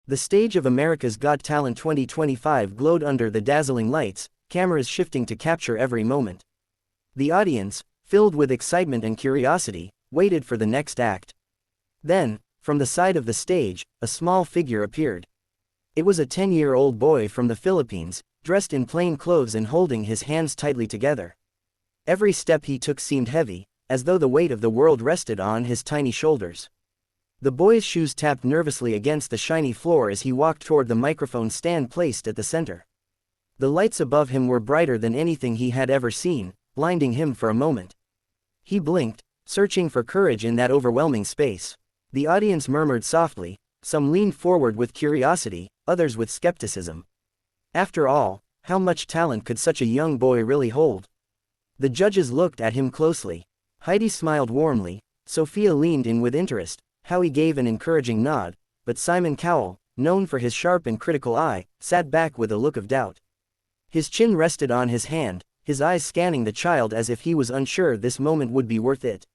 The stage of America's Got Talent 2025 glowed under the dazzling lights, cameras shifting to capture every moment. The audience, filled with excitement and curiosity, waited for the next act. Then, from the side of the stage, a small figure appeared. It was a 10-year-old boy from the Philippines, dressed in plain clothes and holding his hands tightly together. Every step he took seemed heavy, as though the weight of the world rested on his tiny shoulders. The boy's shoes tapped nervously against the shiny floor as he walked toward the microphone stand placed at the center. The lights above him were brighter than anything he had ever seen, blinding him for a moment. He blinked, searching for courage in that overwhelming space. The audience murmured softly, some leaned forward with curiosity, others with skepticism. After all, how much talent could such a young boy really hold? The judges looked at him closely. Heidi smiled warmly, Sofia leaned in with interest, Howie gave an encouraging nod, but Simon Cowell, known for his sharp and critical eye, sat back with a look of doubt. His chin rested on his hand, his eyes scanning the child as if he was unsure this moment would be worth it.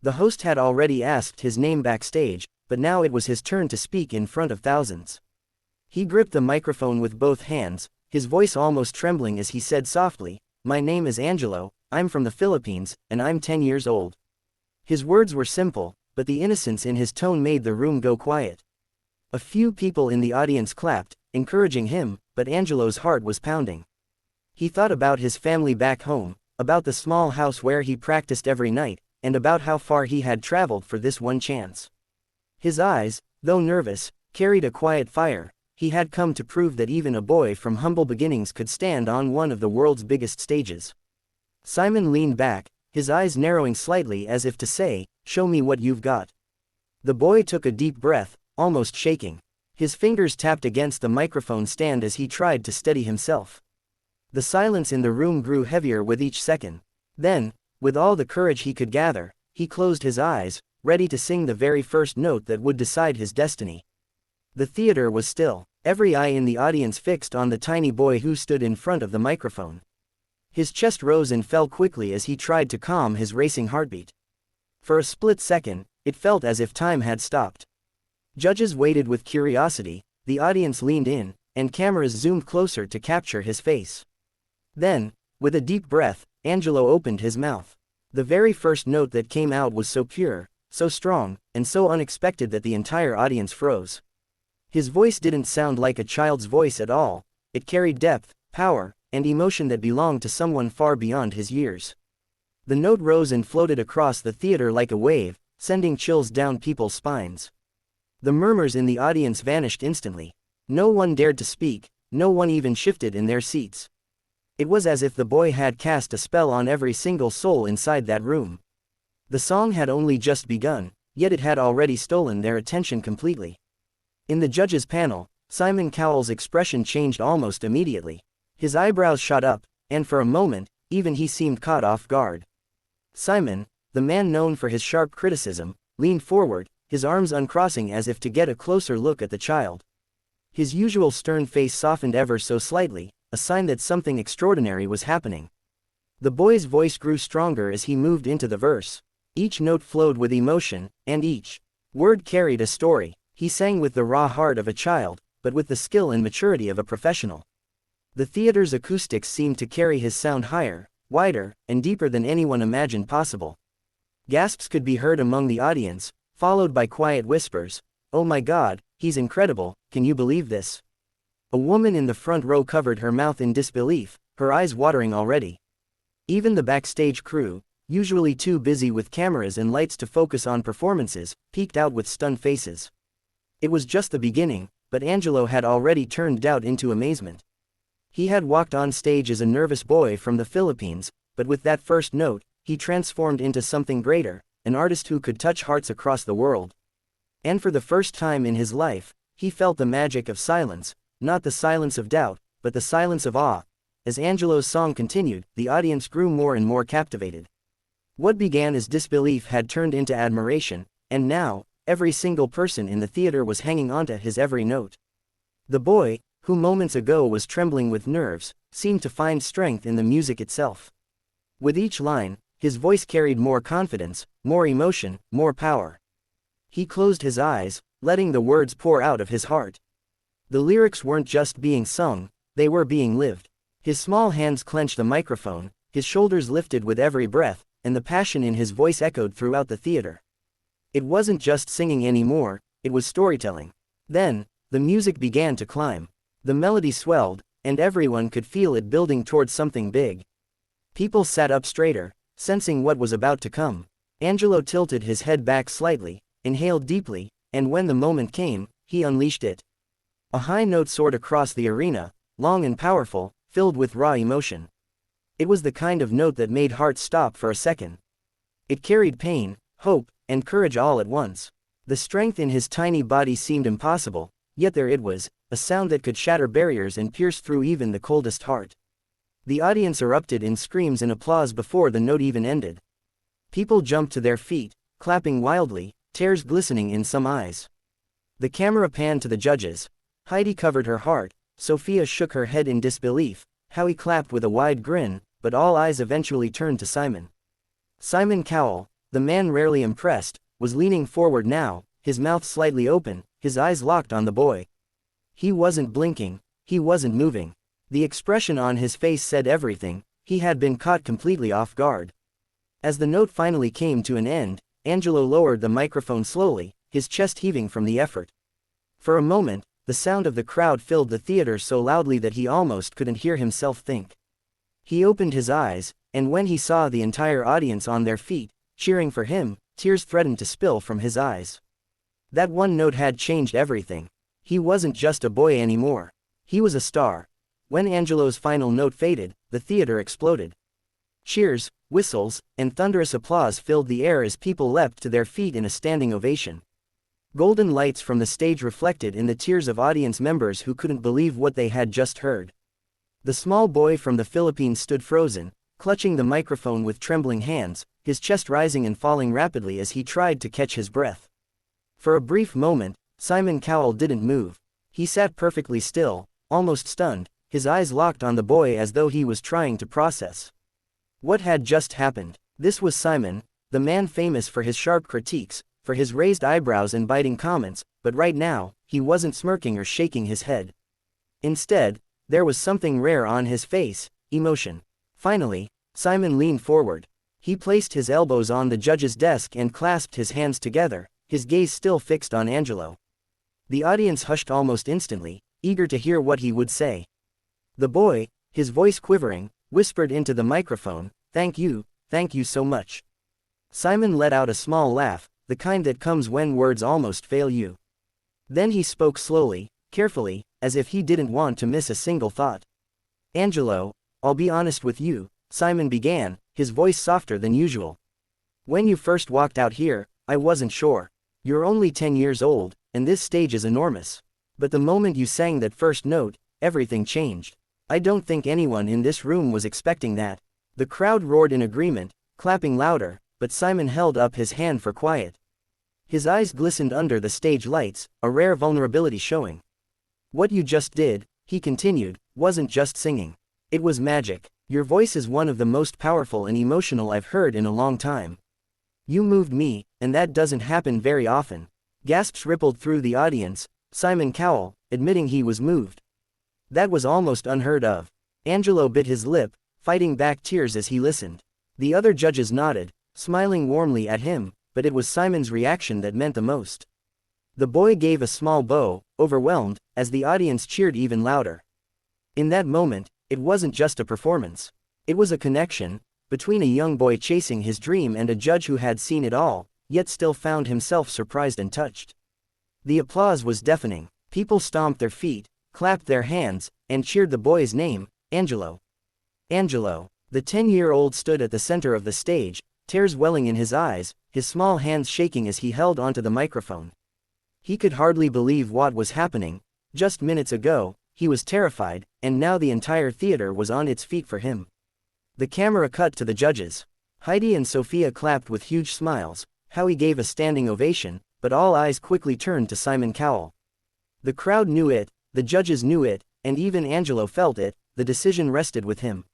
The host had already asked his name backstage, but now it was his turn to speak in front of thousands. He gripped the microphone with both hands, his voice almost trembling as he said softly, "My name is Angelo, I'm from the Philippines, and I'm 10 years old." His words were simple, but the innocence in his tone made the room go quiet. A few people in the audience clapped, encouraging him, but Angelo's heart was pounding. He thought about his family back home, about the small house where he practiced every night, and about how far he had traveled for this one chance. His eyes, though nervous, carried a quiet fire. He had come to prove that even a boy from humble beginnings could stand on one of the world's biggest stages. Simon leaned back, his eyes narrowing slightly as if to say, "Show me what you've got." The boy took a deep breath, almost shaking. His fingers tapped against the microphone stand as he tried to steady himself. The silence in the room grew heavier with each second. Then, with all the courage he could gather, he closed his eyes, ready to sing the very first note that would decide his destiny. The theater was still, every eye in the audience fixed on the tiny boy who stood in front of the microphone. His chest rose and fell quickly as he tried to calm his racing heartbeat. For a split second, it felt as if time had stopped. Judges waited with curiosity, the audience leaned in, and cameras zoomed closer to capture his face. Then, with a deep breath, Angelo opened his mouth. The very first note that came out was so pure, so strong, and so unexpected that the entire audience froze. His voice didn't sound like a child's voice at all, it carried depth, power, and emotion that belonged to someone far beyond his years. The note rose and floated across the theater like a wave, sending chills down people's spines. The murmurs in the audience vanished instantly. No one dared to speak, no one even shifted in their seats. It was as if the boy had cast a spell on every single soul inside that room. The song had only just begun, yet it had already stolen their attention completely. In the judges' panel, Simon Cowell's expression changed almost immediately. His eyebrows shot up, and for a moment, even he seemed caught off guard. Simon, the man known for his sharp criticism, leaned forward, his arms uncrossing as if to get a closer look at the child. His usual stern face softened ever so slightly, a sign that something extraordinary was happening. The boy's voice grew stronger as he moved into the verse. Each note flowed with emotion, and each word carried a story. He sang with the raw heart of a child, but with the skill and maturity of a professional. The theater's acoustics seemed to carry his sound higher, wider, and deeper than anyone imagined possible. Gasps could be heard among the audience, followed by quiet whispers, "Oh my God, he's incredible, can you believe this?" A woman in the front row covered her mouth in disbelief, her eyes watering already. Even the backstage crew, usually too busy with cameras and lights to focus on performances, peeked out with stunned faces. It was just the beginning, but Angelo had already turned doubt into amazement. He had walked on stage as a nervous boy from the Philippines, but with that first note, he transformed into something greater, an artist who could touch hearts across the world. And for the first time in his life, he felt the magic of silence, not the silence of doubt, but the silence of awe. As Angelo's song continued, the audience grew more and more captivated. What began as disbelief had turned into admiration, and now, every single person in the theater was hanging onto his every note. The boy, who moments ago was trembling with nerves, seemed to find strength in the music itself. With each line, his voice carried more confidence, more emotion, more power. He closed his eyes, letting the words pour out of his heart. The lyrics weren't just being sung, they were being lived. His small hands clenched the microphone, his shoulders lifted with every breath, and the passion in his voice echoed throughout the theater. It wasn't just singing anymore, it was storytelling. Then, the music began to climb. The melody swelled, and everyone could feel it building towards something big. People sat up straighter, sensing what was about to come. Angelo tilted his head back slightly, inhaled deeply, and when the moment came, he unleashed it. A high note soared across the arena, long and powerful, filled with raw emotion. It was the kind of note that made hearts stop for a second. It carried pain, hope, and courage all at once. The strength in his tiny body seemed impossible, yet there it was, a sound that could shatter barriers and pierce through even the coldest heart. The audience erupted in screams and applause before the note even ended. People jumped to their feet, clapping wildly, tears glistening in some eyes. The camera panned to the judges. Heidi covered her heart, Sofia shook her head in disbelief, Howie clapped with a wide grin, but all eyes eventually turned to Simon. Simon Cowell, the man rarely impressed, was leaning forward now, his mouth slightly open, his eyes locked on the boy. He wasn't blinking, he wasn't moving. The expression on his face said everything, he had been caught completely off guard. As the note finally came to an end, Angelo lowered the microphone slowly, his chest heaving from the effort. For a moment, the sound of the crowd filled the theater so loudly that he almost couldn't hear himself think. He opened his eyes, and when he saw the entire audience on their feet, cheering for him, tears threatened to spill from his eyes. That one note had changed everything. He wasn't just a boy anymore. He was a star. When Angelo's final note faded, the theater exploded. Cheers, whistles, and thunderous applause filled the air as people leapt to their feet in a standing ovation. Golden lights from the stage reflected in the tears of audience members who couldn't believe what they had just heard. The small boy from the Philippines stood frozen, clutching the microphone with trembling hands, his chest rising and falling rapidly as he tried to catch his breath. For a brief moment, Simon Cowell didn't move. He sat perfectly still, almost stunned, his eyes locked on the boy as though he was trying to process what had just happened. This was Simon, the man famous for his sharp critiques, for his raised eyebrows and biting comments, but right now, he wasn't smirking or shaking his head. Instead, there was something rare on his face, emotion. Finally, Simon leaned forward. He placed his elbows on the judge's desk and clasped his hands together, his gaze still fixed on Angelo. The audience hushed almost instantly, eager to hear what he would say. The boy, his voice quivering, whispered into the microphone, thank you so much." Simon let out a small laugh, the kind that comes when words almost fail you. Then he spoke slowly, carefully, as if he didn't want to miss a single thought. "Angelo, I'll be honest with you," Simon began, his voice softer than usual. "When you first walked out here, I wasn't sure. You're only 10 years old, and this stage is enormous. But the moment you sang that first note, everything changed. I don't think anyone in this room was expecting that." The crowd roared in agreement, clapping louder, but Simon held up his hand for quiet. His eyes glistened under the stage lights, a rare vulnerability showing. "What you just did," he continued, "wasn't just singing. It was magic. Your voice is one of the most powerful and emotional I've heard in a long time. You moved me, and that doesn't happen very often." Gasps rippled through the audience, Simon Cowell, admitting he was moved. That was almost unheard of. Angelo bit his lip, fighting back tears as he listened. The other judges nodded, smiling warmly at him, but it was Simon's reaction that meant the most. The boy gave a small bow, overwhelmed, as the audience cheered even louder. In that moment, it wasn't just a performance. It was a connection, between a young boy chasing his dream and a judge who had seen it all, yet still found himself surprised and touched. The applause was deafening. People stomped their feet, clapped their hands, and cheered the boy's name, Angelo. Angelo. The 10-year-old stood at the center of the stage, tears welling in his eyes, his small hands shaking as he held onto the microphone. He could hardly believe what was happening. Just minutes ago, he was terrified, and now the entire theater was on its feet for him. The camera cut to the judges. Heidi and Sofia clapped with huge smiles. Howie gave a standing ovation, but all eyes quickly turned to Simon Cowell. The crowd knew it, the judges knew it, and even Angelo felt it. The decision rested with him.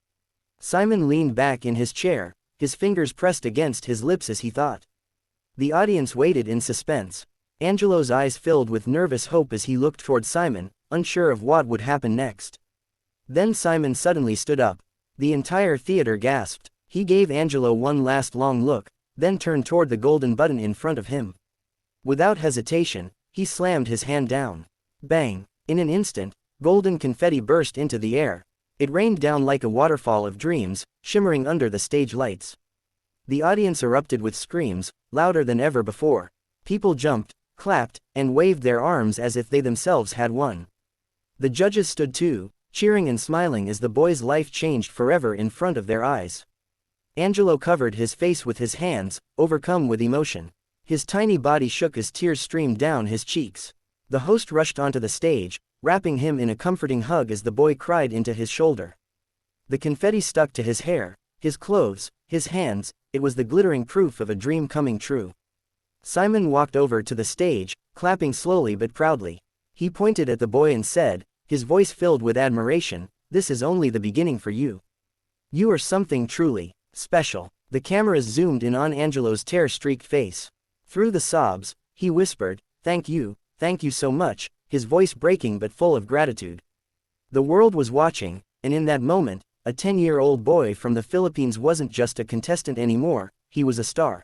Simon leaned back in his chair, his fingers pressed against his lips as he thought. The audience waited in suspense. Angelo's eyes filled with nervous hope as he looked toward Simon, unsure of what would happen next. Then Simon suddenly stood up. The entire theater gasped. He gave Angelo one last long look, then turned toward the golden button in front of him. Without hesitation, he slammed his hand down. Bang! In an instant, golden confetti burst into the air. It rained down like a waterfall of dreams, shimmering under the stage lights. The audience erupted with screams, louder than ever before. People jumped, clapped, and waved their arms as if they themselves had won. The judges stood too, cheering and smiling as the boy's life changed forever in front of their eyes. Angelo covered his face with his hands, overcome with emotion. His tiny body shook as tears streamed down his cheeks. The host rushed onto the stage, wrapping him in a comforting hug as the boy cried into his shoulder. The confetti stuck to his hair, his clothes, his hands. It was the glittering proof of a dream coming true. Simon walked over to the stage, clapping slowly but proudly. He pointed at the boy and said, his voice filled with admiration, "This is only the beginning for you. You are something truly special." The cameras zoomed in on Angelo's tear-streaked face. Through the sobs, he whispered, thank you so much," his voice breaking but full of gratitude. The world was watching, and in that moment, a 10-year-old boy from the Philippines wasn't just a contestant anymore, he was a star.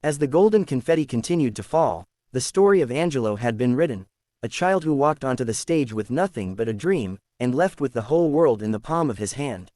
As the golden confetti continued to fall, the story of Angelo had been written. A child who walked onto the stage with nothing but a dream, and left with the whole world in the palm of his hand.